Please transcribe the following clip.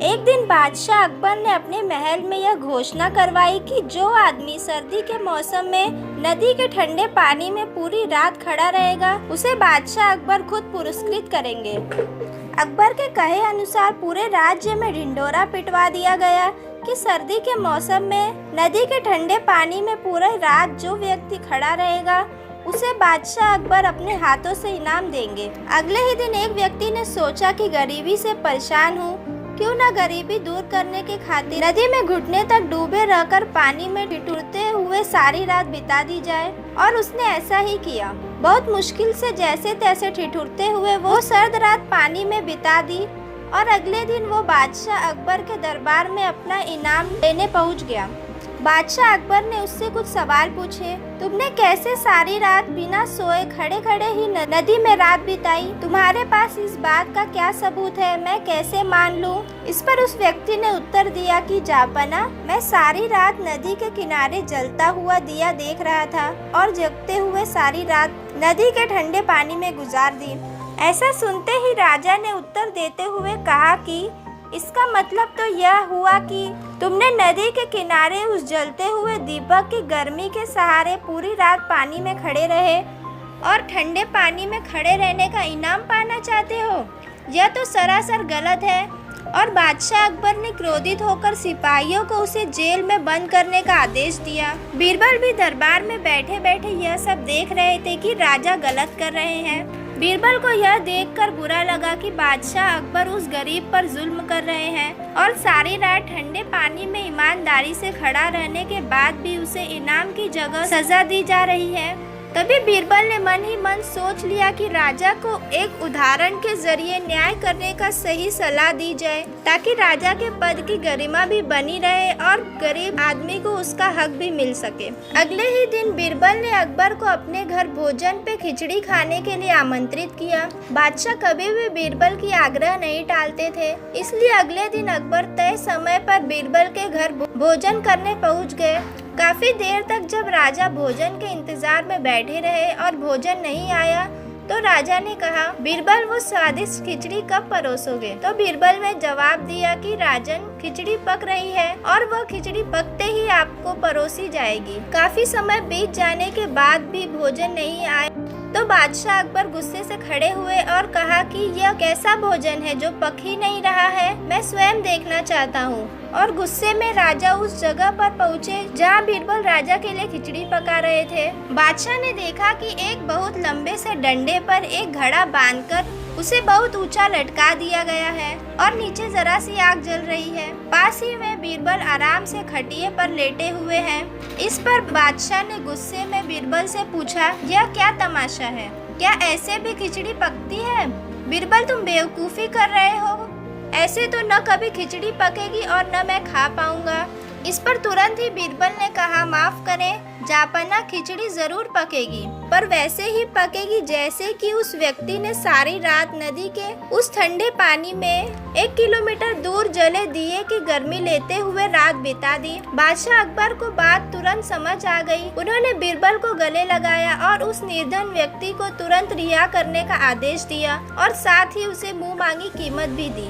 एक दिन बादशाह अकबर ने अपने महल में यह घोषणा करवाई कि जो आदमी सर्दी के मौसम में नदी के ठंडे पानी में पूरी रात खड़ा रहेगा उसे बादशाह अकबर खुद पुरस्कृत करेंगे। अकबर के कहे अनुसार पूरे राज्य में ढिंढोरा पिटवा दिया गया कि सर्दी के मौसम में नदी के ठंडे पानी में पूरी रात जो व्यक्ति खड़ा रहेगा उसे बादशाह अकबर अपने हाथों से इनाम देंगे। अगले ही दिन एक व्यक्ति ने सोचा कि गरीबी से परेशान हूँ, क्यों न गरीबी दूर करने के खातिर नदी में घुटने तक डूबे रहकर पानी में ठिठुरते हुए सारी रात बिता दी जाए। और उसने ऐसा ही किया। बहुत मुश्किल से जैसे तैसे ठिठुरते हुए वो सर्द रात पानी में बिता दी और अगले दिन वो बादशाह अकबर के दरबार में अपना इनाम लेने पहुंच गया। बादशाह अकबर ने उससे कुछ सवाल पूछे। तुमने कैसे सारी रात बिना सोए खड़े खड़े ही नदी में रात बिताई? तुम्हारे पास इस बात का क्या सबूत है? मैं कैसे मान लूं? इस पर उस व्यक्ति ने उत्तर दिया कि जापना, मैं सारी रात नदी के किनारे जलता हुआ दिया देख रहा था और जगते हुए सारी रात नदी के ठंडे पानी में गुजार दी। ऐसा सुनते ही राजा ने उत्तर देते हुए कहा कि इसका मतलब तो यह हुआ कि तुमने नदी के किनारे उस जलते हुए दीपक की गर्मी के सहारे पूरी रात पानी में खड़े रहे और ठंडे पानी में खड़े रहने का इनाम पाना चाहते हो। यह तो सरासर गलत है। और बादशाह अकबर ने क्रोधित होकर सिपाहियों को उसे जेल में बंद करने का आदेश दिया। बीरबल भी दरबार में बैठे बैठे यह सब देख रहे थे कि राजा गलत कर रहे हैं। बीरबल को यह देखकर बुरा लगा कि बादशाह अकबर उस गरीब पर जुल्म कर रहे हैं और सारी रात ठंडे पानी में ईमानदारी से खड़ा रहने के बाद भी उसे इनाम की जगह सजा दी जा रही है। तभी बीरबल ने मन ही मन सोच लिया कि राजा को एक उदाहरण के जरिए न्याय करने का सही सलाह दी जाए ताकि राजा के पद की गरिमा भी बनी रहे और गरीब आदमी को उसका हक भी मिल सके। अगले ही दिन बीरबल ने अकबर को अपने घर भोजन पे खिचड़ी खाने के लिए आमंत्रित किया। बादशाह कभी भी बीरबल की आग्रह नहीं टालते थे, इसलिए अगले दिन अकबर तय समय पर बीरबल के घर भोजन करने पहुँच गए। काफी देर तक जब राजा भोजन के इंतजार में बैठे रहे और भोजन नहीं आया तो राजा ने कहा, बीरबल वो स्वादिष्ट खिचड़ी कब परोसोगे? तो बीरबल ने जवाब दिया कि राजन, खिचड़ी पक रही है और वह खिचड़ी पकते ही आपको परोसी जाएगी। काफी समय बीत जाने के बाद भी भोजन नहीं आया तो बादशाह अकबर गुस्से से खड़े हुए और कहा कि यह कैसा भोजन है जो पक ही नहीं रहा है? मैं स्वयं देखना चाहता हूँ। और गुस्से में राजा उस जगह पर पहुँचे जहाँ बीरबल राजा के लिए खिचड़ी पका रहे थे। बादशाह ने देखा कि एक बहुत लंबे से डंडे पर एक घड़ा बांधकर उसे बहुत ऊंचा लटका दिया गया है और नीचे जरा सी आग जल रही है। पास ही में बीरबल आराम से खटिए पर लेटे हुए हैं। इस पर बादशाह ने गुस्से में बीरबल से पूछा, यह क्या तमाशा है? क्या ऐसे भी खिचड़ी पकती है? बीरबल, तुम बेवकूफ़ी कर रहे हो। ऐसे तो न कभी खिचड़ी पकेगी और न मैं खा पाऊंगा। इस पर तुरंत ही बीरबल ने कहा, माफ करें जापना, खिचड़ी जरूर पकेगी, पर वैसे ही पकेगी जैसे कि उस व्यक्ति ने सारी रात नदी के उस ठंडे पानी में 1 किलोमीटर दूर जले दिए की गर्मी लेते हुए रात बिता दी। बादशाह अकबर को बात तुरंत समझ आ गई। उन्होंने बीरबल को गले लगाया और उस निर्धन व्यक्ति को तुरंत रिहा करने का आदेश दिया और साथ ही उसे मुंह मांगी कीमत भी दी।